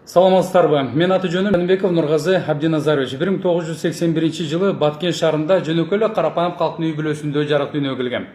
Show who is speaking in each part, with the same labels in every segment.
Speaker 1: Саламатсыздарбы? Мен аты жөнүм Жаныбеков Нургазы Абдиназарович. 1981 жылы Баткен шаарында жөнөкөй эле карапайым калктын үй бүлөсүндө жарык дүйнөгө келгем.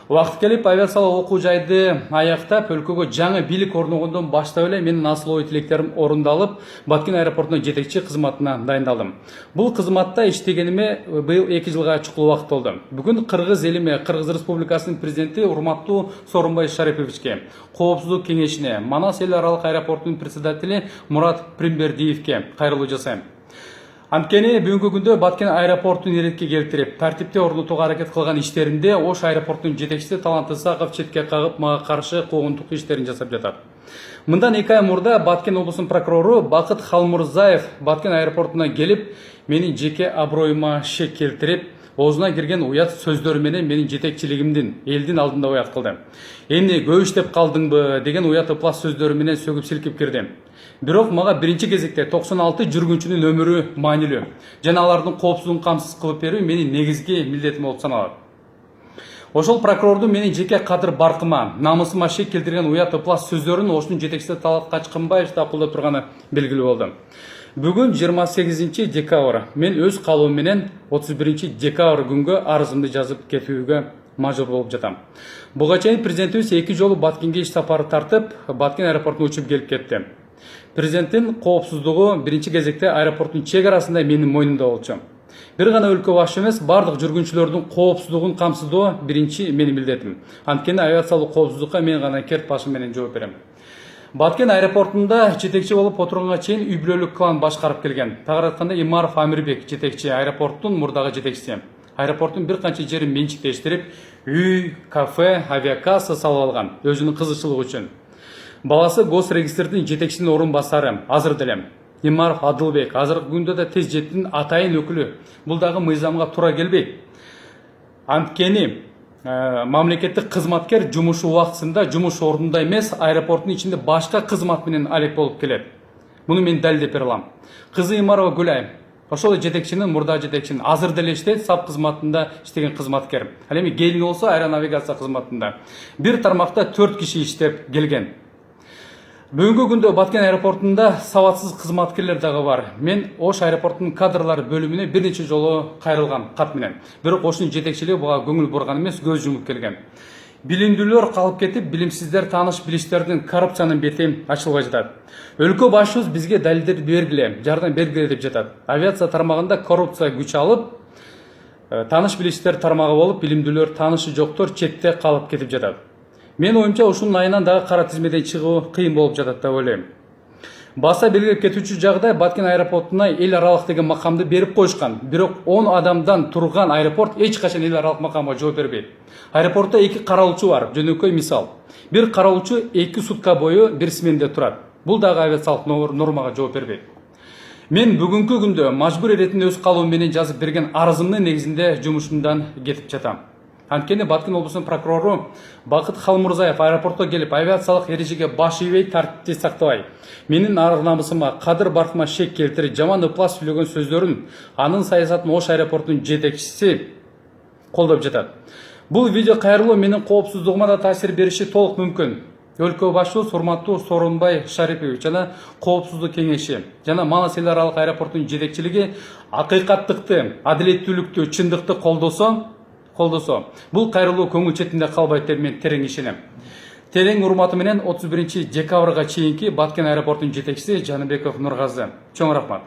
Speaker 1: Убакыт келип авиациялык окуу жайды аяктап, өлкөгө жаңы бийлик орногондон баштап эле менин асыл ой тилектерим орундалып, Баткен аэропортуна жетекчи кызматына дайындалдым. Бул кызматта иштегениме быйыл 2 жылга чукул убакыт болду. Бүгүн Кыргыз элиме, Кыргыз Республикасынын президенти урматтуу Сооронбай Шариповичке, Коопсуздук кеңешине, Манас эл аралык аэропортунун председатели Мурат Примбердиевке кайрылуу жасайм. Анткени бүгүнкү күндө Баткен аэропортун иретке келтирип, тартипти орнотууга аракет кылган иштеринде Ош аэропортунун жетекчиси Талант Исаков четке кагып, мага каршы куугунтук иштерин жасап жатат. Мындан 2 ай мурда Баткен облусунун прокурору Бакыт Халмурзаев Баткен аэропортуна келип, менин жеке аброюма шек келтирип, оозуна кирген уят сөздөр менен менин жетекчилигимдин элдин алдында уят кылды. Эмне көөштеп калдыңбы деген уят ыплас сөздөрү менен сөгүп силкип кирди. Бирок мага биринчи кезекте 96 жүргүнчүнүн өмүрү маанилүү жана алардын коопсуздугун камсыз кылып берүү менин негизги милдетим болуп саналат. Ошол прокурордун менин жеке кадыр баркыма, намысыма шек келтирген уят ыплас сөздөрүн Оштун жетекчиси Талат Качкынбаев да колдоп турганы белгилүү болду. Бүгүн 28 декабрь мен өз калуум менен 31 декабрь күнгө арызымды жазып кетүүгө мажбур болуп жатам. Буга чейин президентибиз 2 жолу Баткенге иш сапары тартып, Баткен аэропортуна учуп келип кетти. Президенттин коопсуздугу биринчи кезекте аэропорттун чек арасында менин мойнумда болчу. Бир гана өлкө башы эмес, бардык жүргүнчүлөрдүн коопсуздугун камсыздоо биринчи менин милдетим. Анткени авиациялык коопсуздукка мен гана керт башым менен жооп берем. Баткен аэропортунда жетекчи болуп отурганга чейин үй бүлөлүк клан башкарып келген. Тагыраак айтканда Имаров Амирбек жетекчи, аэропорттун мурдагы жетекчиси. Аэропорттун бир канча жерин менчиктештирип, үй, кафе, авиакасса салып алган өзүнүн кызыкчылыгы үчүн. Баласы госрегистрдин жетекчисинин орун басары азыр деле Имаров Адылбек азыркы күндө да тез жеттин атайын өкүлү. Бул дагы мыйзамга туура келбейт. Анткени мамлекеттик кызматкер жумушу убактысында жумуш ордунда эмес, аэропорттун ичинде башка кызмат менен алек болуп келет. Муну мен далилдеп бере алам. Кызы Имарова Гүлай ошол жетекчинин, мурда жетекчинин азыр деле иштейт, САП кызматында иштеген кызматкер. Ал эми келини болсо аэронавигация кызматында. Бир тармакта 4 киши иштеп келген. Бүгүнкү күндө Баткен аэропортунда сабатсыз кызматкерлер дагы бар. Мен Ош аэропортунун кадрлар бөлүмүнө бир нече жолу кайрылгам кат менен. Бирок Оштун жетекчилиги буга көңүл бурган эмес, көз жумуп келген. Билимдүүлөр калып кетип, билимсиздер тааныш билиштердин коррупциянын бети ачылбай жатат. Өлкө башыбыз бизге далилдер бергиле, жардам бергиле деп жатат. Авиация тармагында коррупция күч алып, тааныш билиштер тармагы болуп, билимдүүлөр, таанышы жоктор четте калып кетип жатат. Мен оюмча ушунун айынан дагы кара тизмеден чыгуу кыйын болуп жатат деп ойлойм. Баса белгилеп кетүүчү жагдай Баткен аэропортуна эл аралык деген макамды берип коюшкан. Бирок 10 адамдан турган аэропорт эч качан эл аралык макамга жооп бербейт. Аэропортто 2 каралуучу бар, жөнөкөй мисал. Бир каралуучу 2 сутка бою бир сменде турат. Бул дагы авиациялык нормага жооп бербейт. Мен бүгүнкү күндө мажбур иретинде өз калуум менен жазып берген арызымдын негизинде жумушумдан кетип жатам. Анткени Баткен облусунун прокурору Бакыт Халмурзаев аэропортко келип авиациялык эрежеге баш ийбей, тартипти сактабай, менин ар намысыма, кадыр баркыма шек келтирип, жаман ыплас сүйлөгөн сөздөрүн анын саясатын Ош аэропортунун жетекчиси колдоп жатат. Бул видео кайрылуу менин коопсуздугума да таасир бериши толук мүмкүн. Өлкө башчыбыз урматтуу Сооронбай Шарипович жана коопсуздук кеңеши жана Манас эл аралык аэропортунун жетекчилиги акыйкаттыкты, адилеттүүлүктү, чындыкты колдосо, бул кайрылуу көңүл четинде калбайт деп мен терең ишенем. Терең урматы менен 31 декабрга чейинки Баткен аэропортунун жетекчиси Жаныбеков Нургазы. Чоң рахмат.